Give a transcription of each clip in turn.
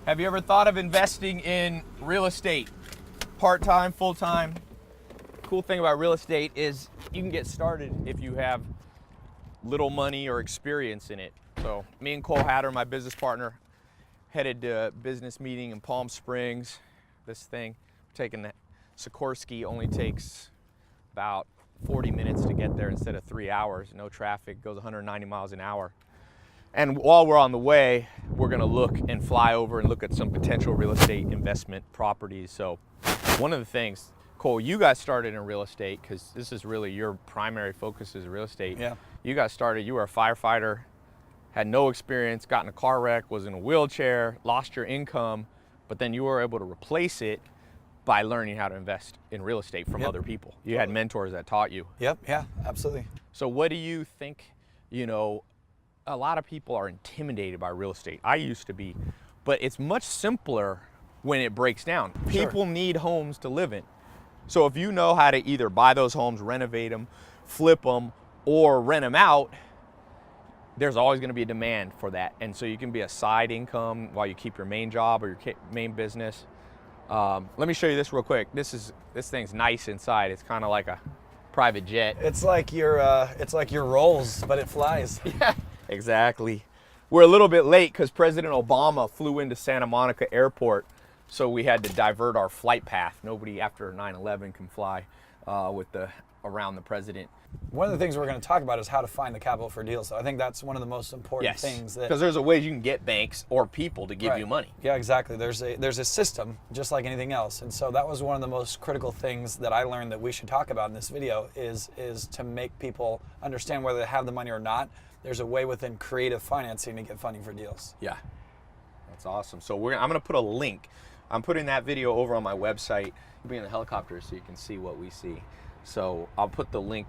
Have you ever thought of investing in real estate? Part-time, full-time? Cool thing about real estate is you can get started if you have little money or experience in it. So me and Cole Hatter, my business partner, headed to a business meeting in Palm Springs. This thing, taking the Sikorsky, only takes about 40 minutes to get there instead of 3 hours. No traffic, goes 190 miles an hour. And while we're on the way, we're gonna look and fly over and look at some potential real estate investment properties. So one of the things, Cole, you got started in real estate because this is really your primary focus is real estate. Yeah. You got started, you were a firefighter, had no experience, got in a car wreck, was in a wheelchair, lost your income, but then you were able to replace it by learning how to invest in real estate from other people. You had mentors that taught you. Yep, yeah, absolutely. So what do you think, a lot of people are intimidated by real estate. I used to be, but it's much simpler when it breaks down. People need homes to live in. So if you know how to either buy those homes, renovate them, flip them, or rent them out, there's always going to be a demand for that. And so you can be a side income while you keep your main job or your main business. Let me show you this real quick. This thing's nice inside. It's kind of like a private jet. It's like your Rolls, but it flies. Yeah, exactly. We're a little bit late because President Obama flew into Santa Monica Airport, so we had to divert our flight path. Nobody after 9/11 can fly around the president. One of the things we're going to talk about is how to find the capital for deals. So I think that's one of the most important things. Because there's a way you can get banks or people to give you money. Yeah, exactly. There's a system, just like anything else. And so that was one of the most critical things that I learned that we should talk about in this video is to make people understand whether they have the money or not. There's a way within creative financing to get funding for deals. Yeah, that's awesome. So I'm going to put a link. I'm putting that video over on my website. You'll be in the helicopter so you can see what we see. So I'll put the link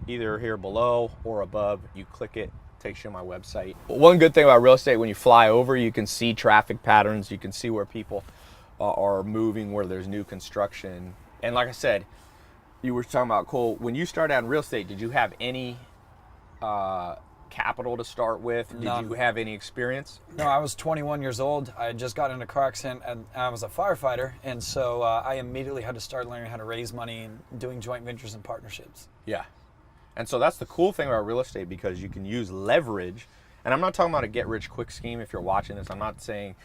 either here below or above. You click it, takes you to my website. One good thing about real estate, when you fly over, you can see traffic patterns. You can see where people are moving, where there's new construction. And like I said, you were talking about, Cole, when you started out in real estate, did you have any capital to start with? Did you have any experience? No, I was 21 years old. I had just got in a car accident and I was a firefighter. And so I immediately had to start learning how to raise money and doing joint ventures and partnerships. Yeah. And so that's the cool thing about real estate, because you can use leverage. And I'm not talking about a get rich quick scheme. If you're watching this, I'm not saying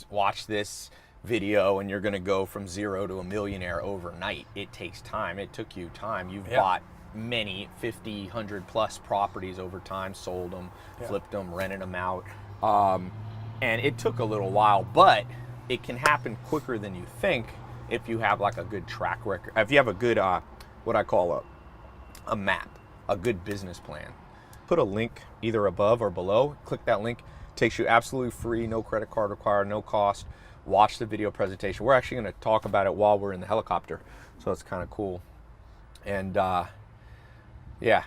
watch this video and you're going to go from zero to a millionaire overnight. It takes time. It took you time. You've bought many 50, 100 plus properties over time, sold them, flipped them, rented them out. And it took a little while, but it can happen quicker than you think if you have like a good track record. If you have a good, what I call a map, a good business plan. Put a link either above or below. Click that link. Takes you absolutely free, no credit card required, no cost. Watch the video presentation. We're actually going to talk about it while we're in the helicopter, so it's kind of cool. And yeah,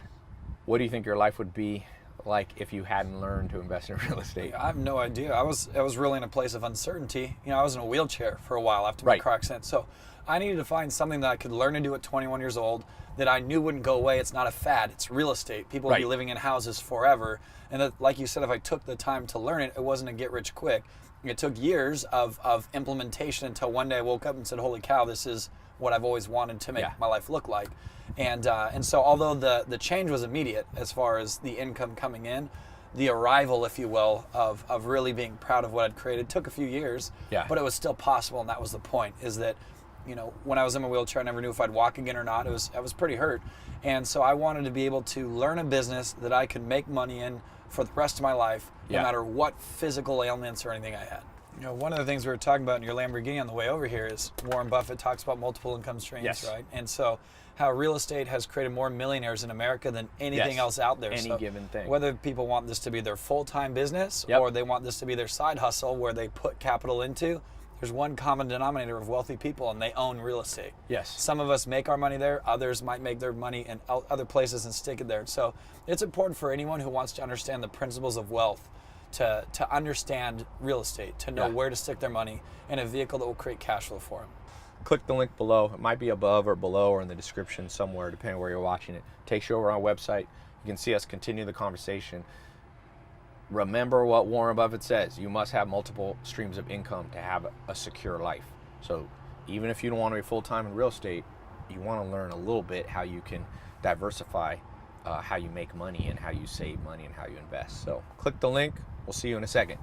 what do you think your life would be like if you hadn't learned to invest in real estate? I have no idea. I was really in a place of uncertainty. I was in a wheelchair for a while after my car accident, so I needed to find something that I could learn to do at 21 years old that I knew wouldn't go away. It's not a fad. It's real estate. People will be living in houses forever. And that, like you said, if I took the time to learn it, it wasn't a get rich quick. It took years of implementation until one day I woke up and said, holy cow, this is what I've always wanted to make my life look like. And so although the change was immediate as far as the income coming in, the arrival, if you will, of really being proud of what I'd created took a few years, but it was still possible. And that was the point, is that when I was in my wheelchair, I never knew if I'd walk again or not. I was pretty hurt. And so I wanted to be able to learn a business that I could make money in for the rest of my life, no matter what physical ailments or anything I had. One of the things we were talking about in your Lamborghini on the way over here is Warren Buffett talks about multiple income streams, right? And so how real estate has created more millionaires in America than anything else out there. Any given thing. Whether people want this to be their full-time business or they want this to be their side hustle where they put capital into, there's one common denominator of wealthy people, and they own real estate. Some of us make our money there. Others might make their money in other places and stick it there. So it's important for anyone who wants to understand the principles of wealth to understand real estate, to know where to stick their money in a vehicle that will create cash flow for them. Click the link below. It might be above or below or in the description somewhere, depending on where you're watching it. Takes you over on our website. You can see us continue the conversation. remember what Warren Buffett says. You must have multiple streams of income to have a secure life. So even if you don't want to be full-time in real estate, you want to learn a little bit how you can diversify how you make money and how you save money and how you invest. So click the link. We'll see you in a second.